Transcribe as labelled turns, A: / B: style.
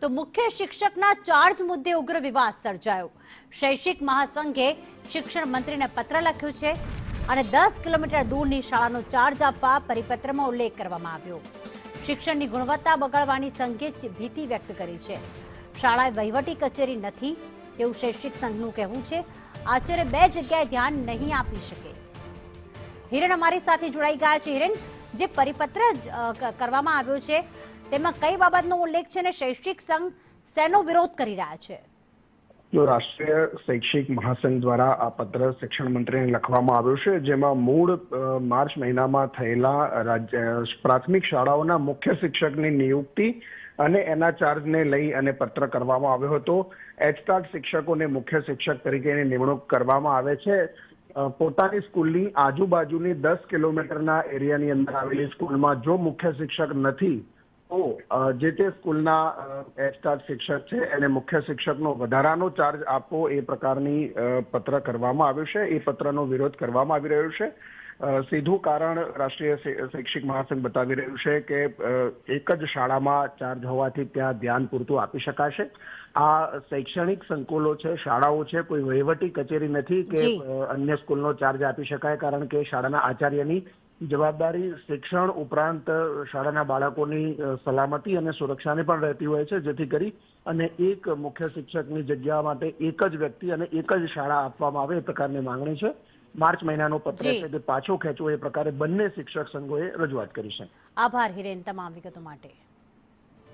A: તો મુખ્ય શિક્ષકના ચાર્જ મુદ્દે ઉગ્ર વિવાદ સર્જાયો। શૈક્ષિક મહાસંઘે શિક્ષણ મંત્રીને પત્ર લખ્યો છે અને 10 કિલોમીટર દૂરની શાળાનો ચાર્જ આપવા પરિપત્રમાં ઉલ્લેખ કરવામાં આવ્યો। શિક્ષણની ગુણવત્તા બગાડવાની સંઘે ભીતિ વ્યક્ત કરી છે। શાળા વહીવટી કચેરી નથી તેવું શૈક્ષિક સંઘનું કહેવું છે। આચાર્ય બે જગ્યાએ ધ્યાન નહીં આપી શકે। હિરેન અમારી સાથે જોડાઈ ગયા છે। હિરેન, જે પરિપત્ર કરવામાં આવ્યો છે તેમાં કઈ બાબતનો ઉલ્લેખ છે અને શૈક્ષિક સંઘ શેનો વિરોધ કરી રહ્યા છે?
B: તો રાષ્ટ્રીય શૈક્ષિક મહાસંઘ દ્વારા આ પત્ર શિક્ષણ મંત્રીને લખવામાં આવ્યો છે, જેમાં મૂળ માર્ચ મહિનામાં થયેલા પ્રાથમિક શાળાઓના મુખ્ય શિક્ષકની નિયુક્તિ અને એના ચાર્જને લઈ અને પત્ર કરવામાં આવ્યો હતો। એચટાટ શિક્ષકોને મુખ્ય શિક્ષક તરીકેની નિમણૂક કરવામાં આવે છે। પોતાની સ્કૂલની આજુબાજુની 10 કિલોમીટરના એરિયાની અંદર આવેલી સ્કૂલમાં જો મુખ્ય શિક્ષક નથી તો જે તે સ્કૂલના એચટાટ શિક્ષક છે એને મુખ્ય શિક્ષકનો વધારાનો ચાર્જ આપવો, એ પ્રકારની પત્ર કરવામાં આવ્યો છે। એ પત્રનો વિરોધ કરવામાં આવી રહ્યો છે। સીધું કારણ રાષ્ટ્રીય શૈક્ષિક મહાસંઘ બતાવી રહ્યું છે કે એક જ શાળામાં ચાર્જ હોવાથી ત્યાં ધ્યાન પૂરતું આપી શકાશે। આ શૈક્ષણિક સંકુલો છે, શાળાઓ છે, કોઈ વહીવટી કચેરી નથી કે અન્ય સ્કૂલનો ચાર્જ આપી શકાય, કારણ કે શાળાના આચાર્યની જવાબદારી શિક્ષણ ઉપરાંત શાળાના બાળકોની સલામતી અને સુરક્ષાની પણ રહેતી હોય છે, જેથી કરી અને એક મુખ્ય શિક્ષકની જગ્યા માટે એક જ વ્યક્તિ અને એક જ શાળા આપવામાં આવે, એ પ્રકારની માંગણી છે। માર્ચ મહિનાનો પત્ર છે તે પાછો ખેંચવો, એ પ્રકારે બંને શિક્ષક સંઘોએ રજૂઆત કરી છે।
A: આભાર હિરેન તમામ વિગતો માટે।